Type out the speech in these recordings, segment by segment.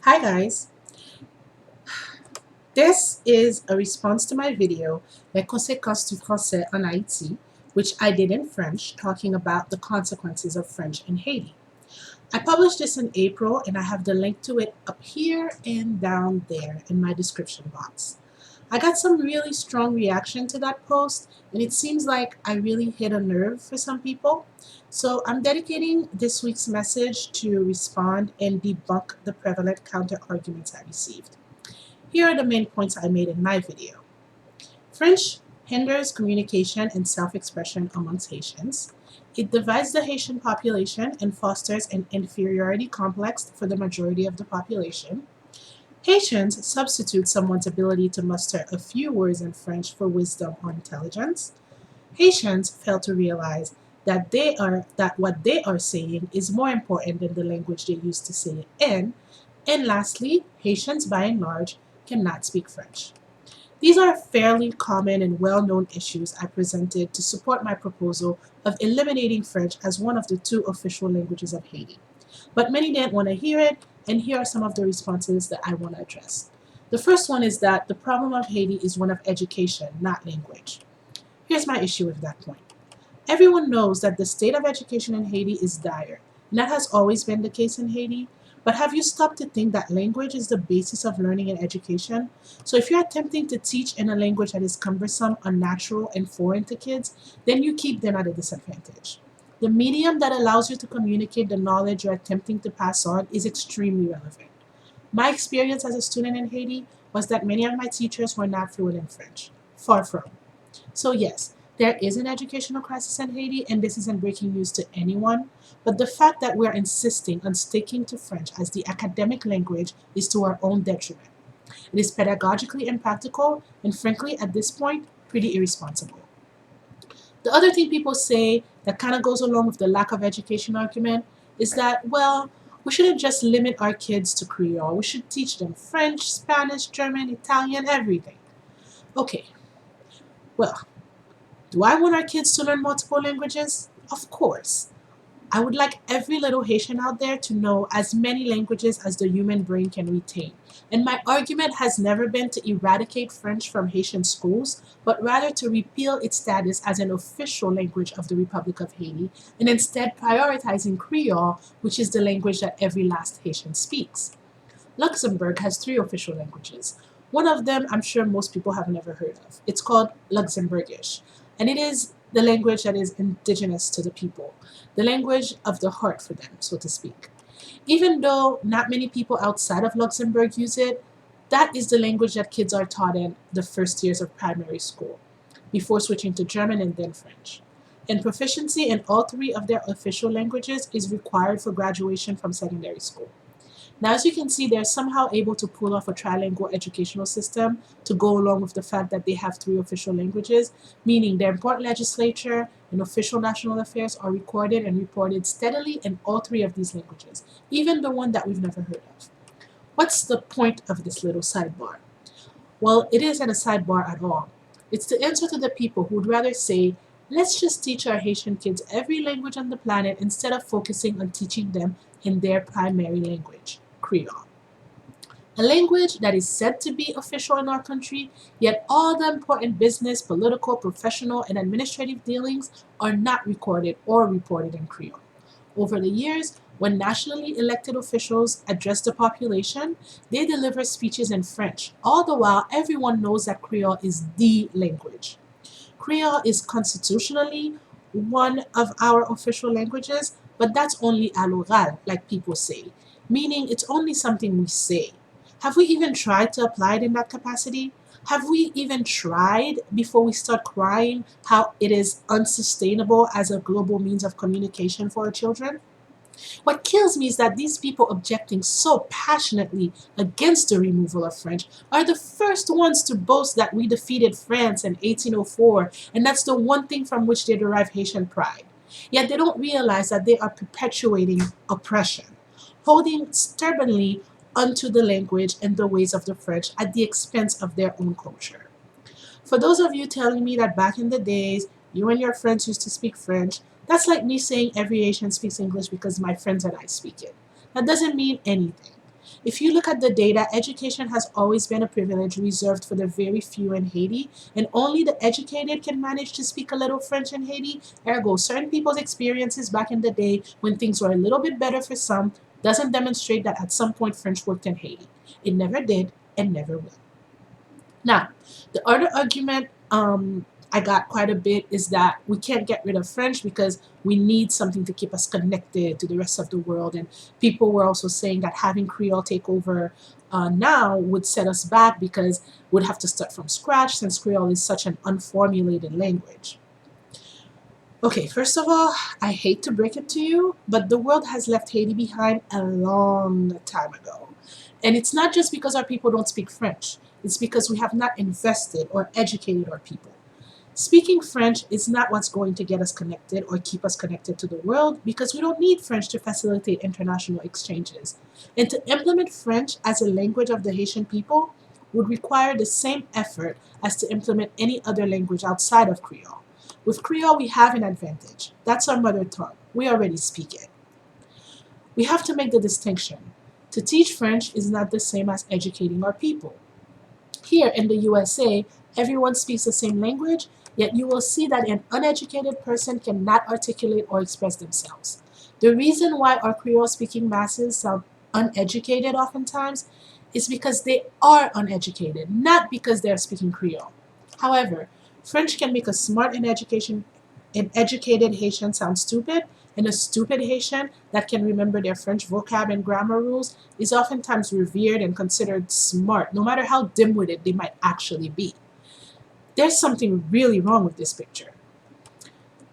Hi guys, this is a response to my video Les conséquences du français en Haïti, which I did in French, talking about the consequences of French in Haiti. I published this in April and I have the link to it up here and down there in my description box. I got some really strong reaction to that post and it seems like I really hit a nerve for some people. So I'm dedicating this week's message to respond and debunk the prevalent counter arguments I received. Here are the main points I made in my video. French hinders communication and self-expression amongst Haitians. It divides the Haitian population and fosters an inferiority complex for the majority of the population. Haitians substitute someone's ability to muster a few words in French for wisdom or intelligence. Haitians fail to realize that what they are saying is more important than the language they use to say it in. And lastly, Haitians by and large cannot speak French. These are fairly common and well-known issues I presented to support my proposal of eliminating French as one of the two official languages of Haiti. But many didn't want to hear it, and here are some of the responses that I want to address. The first one is that the problem of Haiti is one of education, not language. Here's my issue with that point. Everyone knows that the state of education in Haiti is dire, and that has always been the case in Haiti. But have you stopped to think that language is the basis of learning and education? So if you're attempting to teach in a language that is cumbersome, unnatural, and foreign to kids, then you keep them at a disadvantage. The medium that allows you to communicate the knowledge you're attempting to pass on is extremely relevant. My experience as a student in Haiti was that many of my teachers were not fluent in French. Far from. So yes, there is an educational crisis in Haiti, and this isn't breaking news to anyone. But the fact that we're insisting on sticking to French as the academic language is to our own detriment. It is pedagogically impractical, and frankly, at this point, pretty irresponsible. The other thing people say that kind of goes along with the lack of education argument is that, well, we shouldn't just limit our kids to Creole. We should teach them French, Spanish, German, Italian, everything. Okay, well, do I want our kids to learn multiple languages? Of course. I would like every little Haitian out there to know as many languages as the human brain can retain. And my argument has never been to eradicate French from Haitian schools, but rather to repeal its status as an official language of the Republic of Haiti, and instead prioritizing Creole, which is the language that every last Haitian speaks. Luxembourg has three official languages. One of them I'm sure most people have never heard of. It's called Luxembourgish, and it is the language that is indigenous to the people, the language of the heart for them, so to speak. Even though not many people outside of Luxembourg use it, that is the language that kids are taught in the first years of primary school, before switching to German and then French. And proficiency in all three of their official languages is required for graduation from secondary school. Now, as you can see, they're somehow able to pull off a trilingual educational system to go along with the fact that they have three official languages, meaning their important legislature and official national affairs are recorded and reported steadily in all three of these languages, even the one that we've never heard of. What's the point of this little sidebar? Well, it isn't a sidebar at all. It's the answer to the people who would rather say, let's just teach our Haitian kids every language on the planet instead of focusing on teaching them in their primary language, Creole. A language that is said to be official in our country, yet all the important business, political, professional, and administrative dealings are not recorded or reported in Creole. Over the years, when nationally elected officials address the population, they deliver speeches in French, all the while everyone knows that Creole is the language. Creole is constitutionally one of our official languages, but that's only à l'oral, like people say, meaning it's only something we say. Have we even tried to apply it in that capacity? Have we even tried before we start crying how it is unsustainable as a global means of communication for our children? What kills me is that these people objecting so passionately against the removal of French are the first ones to boast that we defeated France in 1804, and that's the one thing from which they derive Haitian pride. Yet they don't realize that they are perpetuating oppression, holding stubbornly onto the language and the ways of the French at the expense of their own culture. For those of you telling me that back in the days, you and your friends used to speak French, that's like me saying every Asian speaks English because my friends and I speak it. That doesn't mean anything. If you look at the data, education has always been a privilege reserved for the very few in Haiti, and only the educated can manage to speak a little French in Haiti. Ergo, certain people's experiences back in the day when things were a little bit better for some doesn't demonstrate that at some point French worked in Haiti. It never did and never will. Now, the other argument I got quite a bit is that we can't get rid of French because we need something to keep us connected to the rest of the world. And people were also saying that having Creole take over now would set us back because we'd have to start from scratch since Creole is such an unformulated language. Okay, first of all, I hate to break it to you, but the world has left Haiti behind a long time ago. And it's not just because our people don't speak French, it's because we have not invested or educated our people. Speaking French is not what's going to get us connected or keep us connected to the world because we don't need French to facilitate international exchanges. And to implement French as a language of the Haitian people would require the same effort as to implement any other language outside of Creole. With Creole, we have an advantage. That's our mother tongue. We already speak it. We have to make the distinction. To teach French is not the same as educating our people. Here in the USA, everyone speaks the same language, yet you will see that an uneducated person cannot articulate or express themselves. The reason why our Creole speaking masses sound uneducated oftentimes is because they are uneducated, not because they are speaking Creole. However, French can make a smart and educated Haitian sound stupid, and a stupid Haitian that can remember their French vocab and grammar rules is oftentimes revered and considered smart, no matter how dim-witted they might actually be. There's something really wrong with this picture.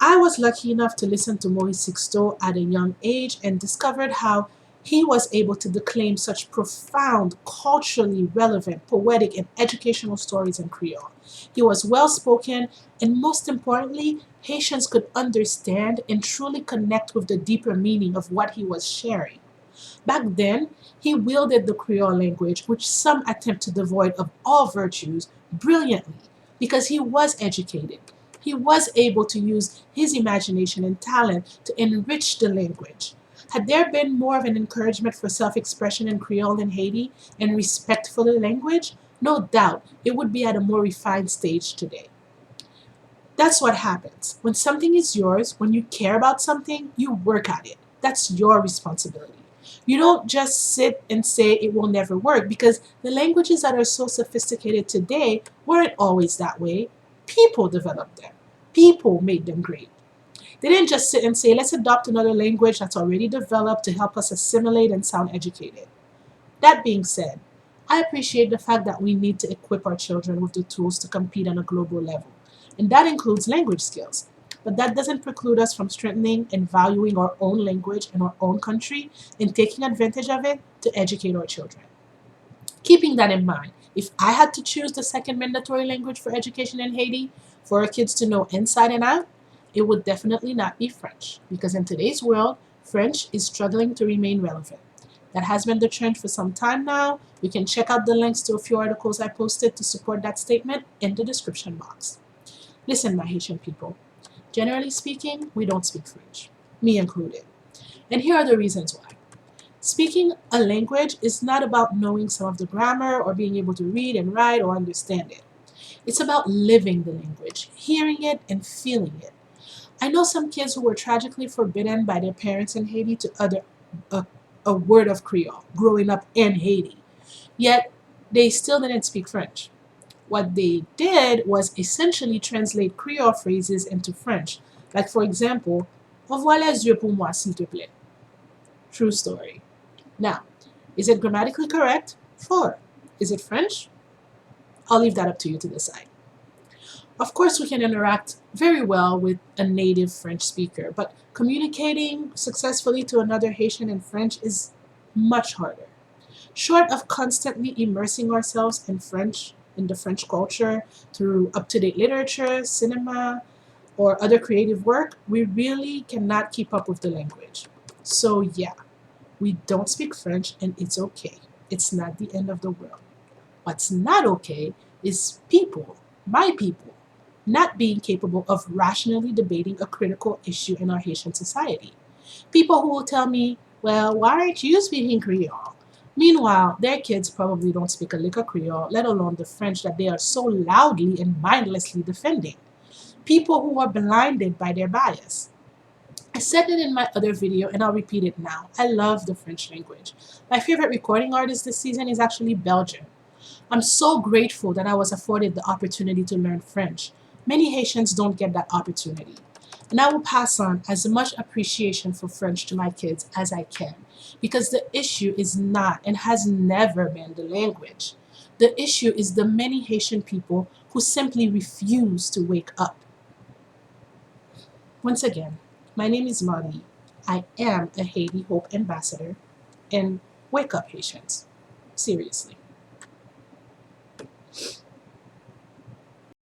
I was lucky enough to listen to Maurice Sixto at a young age and discovered how he was able to declaim such profound, culturally relevant, poetic, and educational stories in Creole. He was well spoken, and most importantly, Haitians could understand and truly connect with the deeper meaning of what he was sharing. Back then, he wielded the Creole language, which some attempt to devoid of all virtues, brilliantly because he was educated. He was able to use his imagination and talent to enrich the language. Had there been more of an encouragement for self expression in Creole in Haiti and respect for the language, no doubt it would be at a more refined stage today. That's what happens. When something is yours, when you care about something, you work at it. That's your responsibility. You don't just sit and say it will never work because the languages that are so sophisticated today weren't always that way. People developed them, people made them great. They didn't just sit and say, let's adopt another language that's already developed to help us assimilate and sound educated. That being said, I appreciate the fact that we need to equip our children with the tools to compete on a global level, and that includes language skills. But that doesn't preclude us from strengthening and valuing our own language in our own country and taking advantage of it to educate our children. Keeping that in mind, if I had to choose the second mandatory language for education in Haiti for our kids to know inside and out, it would definitely not be French, because in today's world, French is struggling to remain relevant. That has been the trend for some time now. You can check out the links to a few articles I posted to support that statement in the description box. Listen, my Haitian people, generally speaking, we don't speak French, me included. And here are the reasons why. Speaking a language is not about knowing some of the grammar or being able to read and write or understand it. It's about living the language, hearing it and feeling it. I know some kids who were tragically forbidden by their parents in Haiti to utter a word of Creole growing up in Haiti, yet they still didn't speak French. What they did was essentially translate Creole phrases into French, like for example, "Ouvre les yeux pour moi, s'il te plaît." True story. Now, is it grammatically correct? Sure. Is it French? I'll leave that up to you to decide. Of course, we can interact very well with a native French speaker, but communicating successfully to another Haitian in French is much harder. Short of constantly immersing ourselves in French, in the French culture, through up to date literature, cinema, or other creative work, we really cannot keep up with the language. So, yeah, we don't speak French and it's okay. It's not the end of the world. What's not okay is people, my people, not being capable of rationally debating a critical issue in our Haitian society. People who will tell me, well, why aren't you speaking Creole? Meanwhile, their kids probably don't speak a lick of Creole, let alone the French that they are so loudly and mindlessly defending. People who are blinded by their bias. I said it in my other video and I'll repeat it now. I love the French language. My favorite recording artist this season is actually Belgian. I'm so grateful that I was afforded the opportunity to learn French. Many Haitians don't get that opportunity. And I will pass on as much appreciation for French to my kids as I can, because the issue is not and has never been the language. The issue is the many Haitian people who simply refuse to wake up. Once again, my name is Molly. I am a Haiti Hope Ambassador, and wake up, Haitians. Seriously.